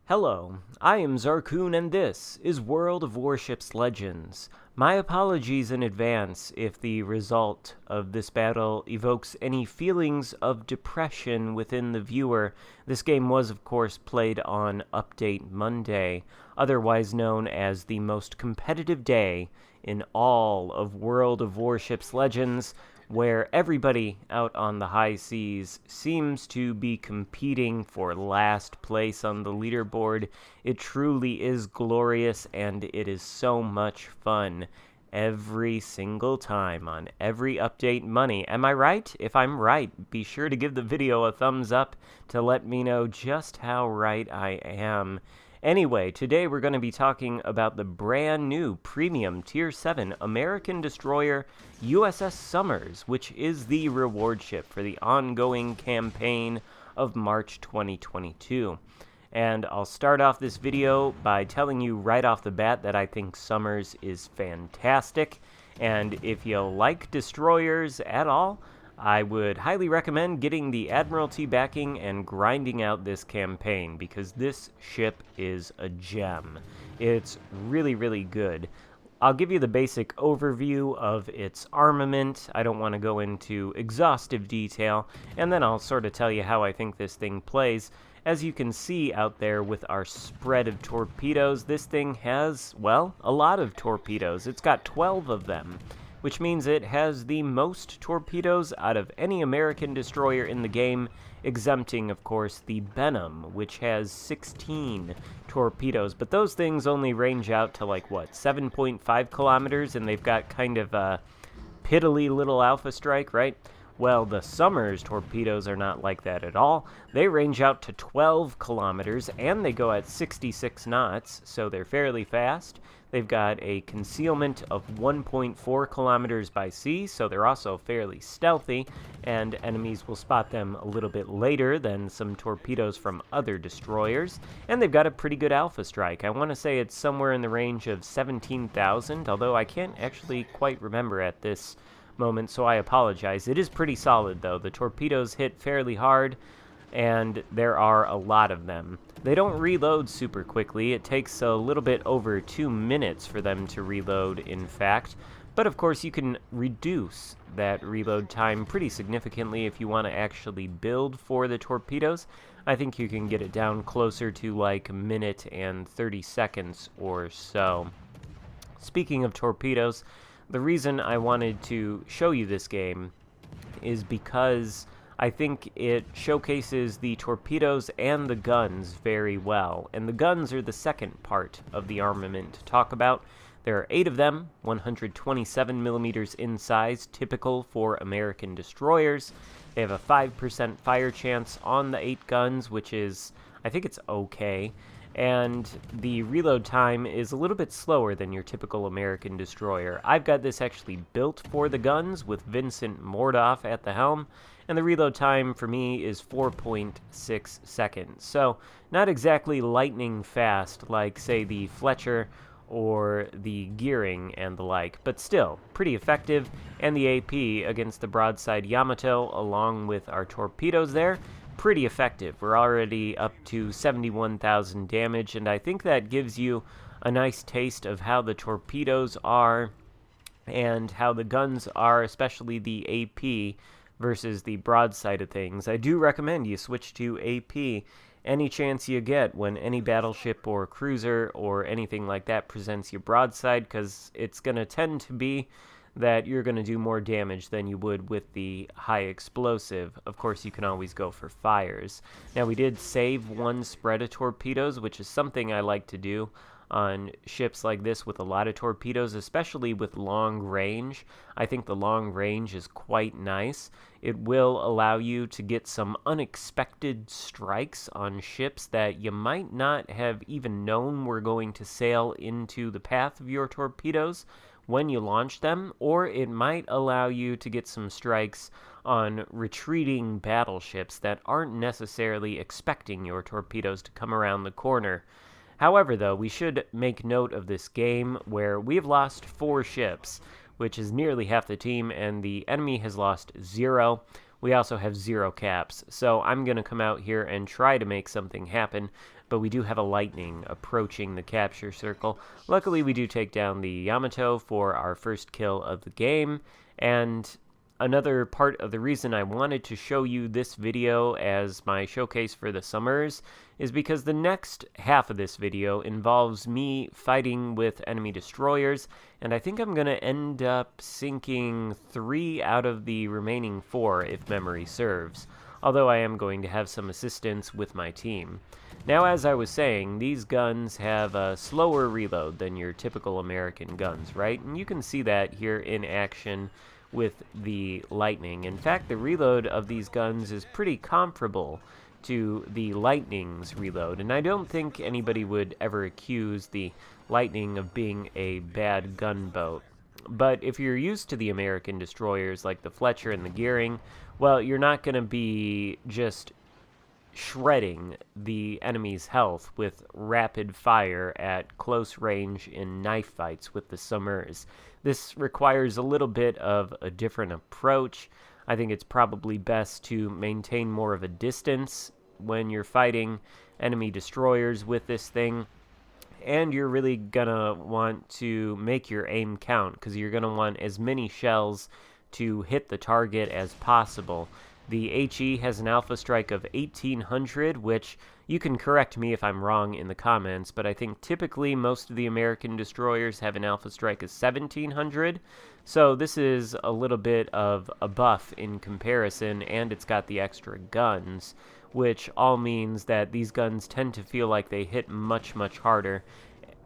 Hello, I am Xarkun and this is World of Warships Legends. My apologies in advance if the result of this battle evokes any feelings of depression within the viewer. This game was, of course, played on Update Monday, otherwise known as the most competitive day in all of World of Warships Legends, where everybody out on the high seas seems to be competing for last place on the leaderboard. It truly is glorious, and it is so much fun every single time on every update money. Am I right? If I'm right, be sure to give the video a thumbs up to let me know just how right I am. Anyway, today we're going to be talking about the brand new premium Tier 7 American destroyer USS Summers, which is the reward ship for the ongoing campaign of March 2022. And I'll start off this video by telling you right off the bat that I think Summers is fantastic, and if you like destroyers at all, I would highly recommend getting the Admiralty backing and grinding out this campaign, because this ship is a gem. It's really, really good. I'll give you the basic overview of its armament. I don't want to go into exhaustive detail, and then I'll sort of tell you how I think this thing plays. As you can see out there with our spread of torpedoes, this thing has, well, a lot of torpedoes. It's got 12 of them, which means it has the most torpedoes out of any American destroyer in the game, exempting, of course, the Benham, which has 16 torpedoes. But those things only range out to, like, what, 7.5 kilometers, and they've got kind of a piddly little alpha strike, right? Well, the Summers torpedoes are not like that at all. They range out to 12 kilometers, and they go at 66 knots, so they're fairly fast. They've got a concealment of 1.4 kilometers by sea, so they're also fairly stealthy, and enemies will spot them a little bit later than some torpedoes from other destroyers. And they've got a pretty good alpha strike. I want to say it's somewhere in the range of 17,000, although I can't actually quite remember at this moment, so I apologize. It is pretty solid, though. The torpedoes hit fairly hard, and there are a lot of them. They don't reload super quickly. It takes a little bit over 2 minutes for them to reload, in fact. But of course, you can reduce that reload time pretty significantly if you want to actually build for the torpedoes. I think you can get it down closer to like a minute and 30 seconds or so. Speaking of torpedoes, the reason I wanted to show you this game is because I think it showcases the torpedoes and the guns very well. And the guns are the second part of the armament to talk about. There are 8 of them, 127 millimeters in size, typical for American destroyers. They have a 5% fire chance on the 8 guns, which is, I think it's okay. And the reload time is a little bit slower than your typical American destroyer. I've got this actually built for the guns with Vincent Mordoff at the helm, and the reload time for me is 4.6 seconds. So not exactly lightning fast like, say, the Fletcher or the Gearing and the like, but still pretty effective. And the AP against the broadside Yamato, along with our torpedoes there, pretty effective. We're already up to 71,000 damage, and I think that gives you a nice taste of how the torpedoes are and how the guns are, especially the AP versus the broadside of things. I do recommend you switch to AP any chance you get when any battleship or cruiser or anything like that presents you broadside, because it's going to tend to be that you're going to do more damage than you would with the high explosive. Of course, you can always go for fires. Now, we did save 1 spread of torpedoes, which is something I like to do on ships like this with a lot of torpedoes, especially with long range. I think the long range is quite nice. It will allow you to get some unexpected strikes on ships that you might not have even known were going to sail into the path of your torpedoes when you launch them, or it might allow you to get some strikes on retreating battleships that aren't necessarily expecting your torpedoes to come around the corner. However, though, we should make note of this game where we have lost 4 ships, which is nearly half the team, and the enemy has lost 0. We also have 0 caps, so I'm going to come out here and try to make something happen. but we do have a lightning approaching the capture circle. Luckily, we do take down the Yamato for our first kill of the game, and another part of the reason I wanted to show you this video as my showcase for the summers is because the next half of this video involves me fighting with enemy destroyers, and I think I'm going to end up sinking 3 out of the remaining 4 if memory serves, although I am going to have some assistance with my team. Now, as I was saying, these guns have a slower reload than your typical American guns, right? And you can see that here in action with the Lightning. In fact, the reload of these guns is pretty comparable to the Lightning's reload, and I don't think anybody would ever accuse the Lightning of being a bad gunboat. But if you're used to the American destroyers like the Fletcher and the Gearing, well, you're not going to be just shredding the enemy's health with rapid fire at close range in knife fights with the Summers. This requires a little bit of a different approach. I think it's probably best to maintain more of a distance when you're fighting enemy destroyers with this thing. And you're really gonna want to make your aim count, because you're gonna want as many shells to hit the target as possible. The HE has an alpha strike of 1800, which you can correct me if I'm wrong in the comments, but I think typically most of the American destroyers have an alpha strike of 1700. So this is a little bit of a buff in comparison, and it's got the extra guns, which all means that these guns tend to feel like they hit much, much harder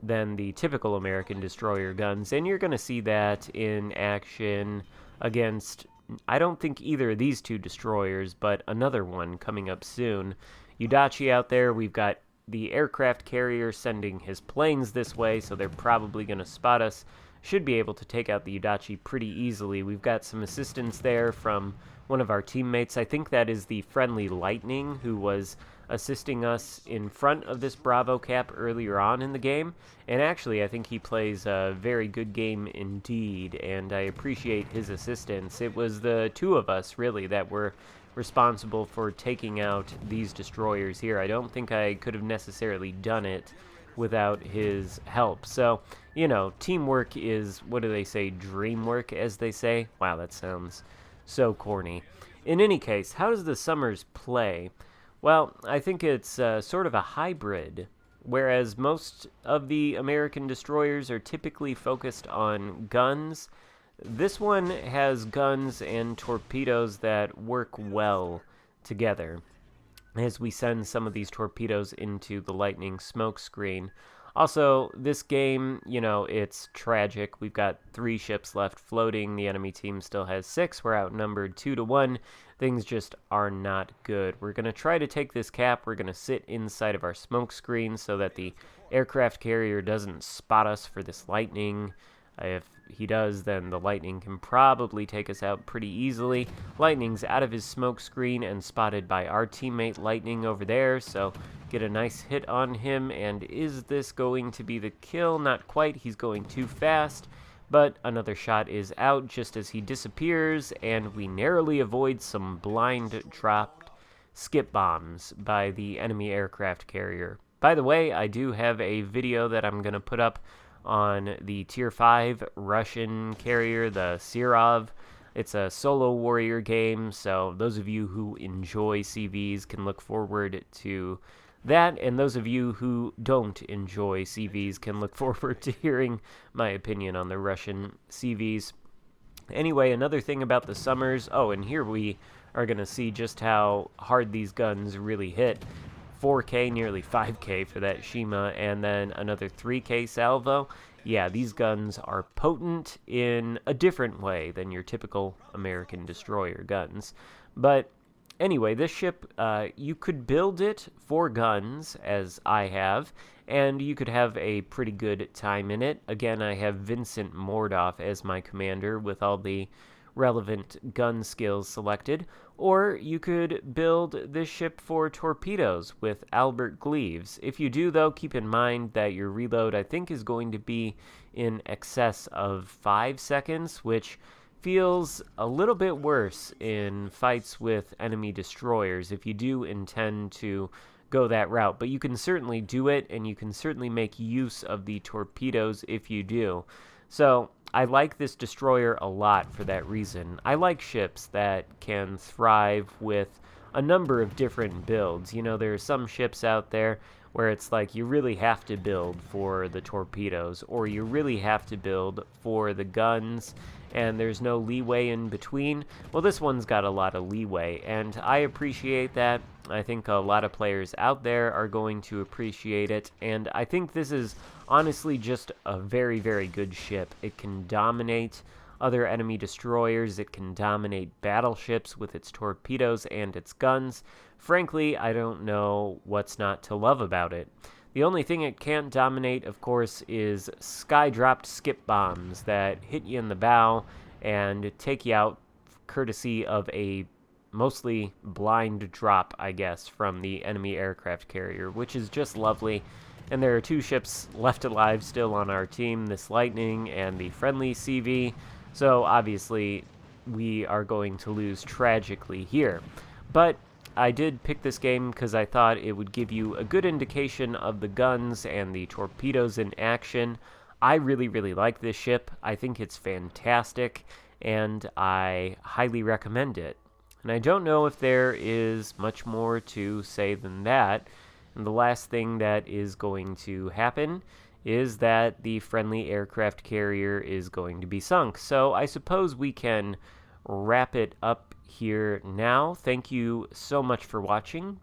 than the typical American destroyer guns, and you're going to see that in action against, I don't think either of these two destroyers, but another one coming up soon. Udachi out there, we've got the aircraft carrier sending his planes this way, so they're probably going to spot us. Should be able to take out the Udachi pretty easily. We've got some assistance there from one of our teammates. I think that is the friendly Lightning, who was assisting us in front of this Bravo cap earlier on in the game, and actually I think he plays a very good game indeed, and I appreciate his assistance. It was the two of us really that were responsible for taking out these destroyers here. I don't think I could have necessarily done it without his help. So, you know, teamwork is, what do they say, dreamwork, as they say? Wow, that sounds so corny. In any case, how does the Summers play? Well, I think it's sort of a hybrid. Whereas most of the American destroyers are typically focused on guns, this one has guns and torpedoes that work well together as we send some of these torpedoes into the Lightning smoke screen. Also, this game, you know, it's tragic. We've got 3 ships left floating. The enemy team still has 6. We're outnumbered 2-1. Things just are not good. We're going to try to take this cap. We're going to sit inside of our smoke screen so that the aircraft carrier doesn't spot us for this Lightning. If he does, then the Lightning can probably take us out pretty easily. Lightning's out of his smoke screen and spotted by our teammate Lightning over there, so get a nice hit on him. And is this going to be the kill? Not quite. He's going too fast, but another shot is out just as he disappears, and we narrowly avoid some blind dropped skip bombs by the enemy aircraft carrier. By the way, I do have a video that I'm going to put up on the Tier 5 Russian carrier, the Serov. It's a solo warrior game, so those of you who enjoy CVs can look forward to that, and those of you who don't enjoy CVs can look forward to hearing my opinion on the Russian CVs. Anyway, another thing about the Summers, and here we are going to see just how hard these guns really hit. 4K, nearly 5K for that Shima, and then another 3K salvo. Yeah, these guns are potent in a different way than your typical American destroyer guns. But anyway, this ship, you could build it for guns, as I have, and you could have a pretty good time in it. Again, I have Vincent Mordoff as my commander with all the relevant gun skills selected, or you could build this ship for torpedoes with Albert Gleaves. If you do, though, keep in mind that your reload, I think, is going to be in excess of 5 seconds, which feels a little bit worse in fights with enemy destroyers if you do intend to go that route, but you can certainly do it, and you can certainly make use of the torpedoes if you do. So I like this destroyer a lot for that reason. I like ships that can thrive with a number of different builds. You know, there are some ships out there where it's like you really have to build for the torpedoes, or you really have to build for the guns, and there's no leeway in between. Well, this one's got a lot of leeway, and I appreciate that. I think a lot of players out there are going to appreciate it, and I think this is honestly just a very, very good ship. It can dominate other enemy destroyers, it can dominate battleships with its torpedoes and its guns. Frankly, I don't know what's not to love about it. The only thing it can't dominate, of course, is sky-dropped skip bombs that hit you in the bow and take you out courtesy of a mostly blind drop, I guess, from the enemy aircraft carrier, which is just lovely. And there are 2 ships left alive still on our team, this Lightning and the friendly CV, so obviously we are going to lose tragically here. But I did pick this game because I thought it would give you a good indication of the guns and the torpedoes in action. I really, really like this ship. I think it's fantastic, and I highly recommend it. And I don't know if there is much more to say than that. And the last thing that is going to happen is that the friendly aircraft carrier is going to be sunk. So I suppose we can wrap it up here now. Thank you so much for watching.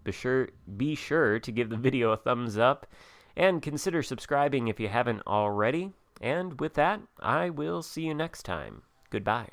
Be sure to give the video a thumbs up and consider subscribing if you haven't already. And with that, I will see you next time. Goodbye.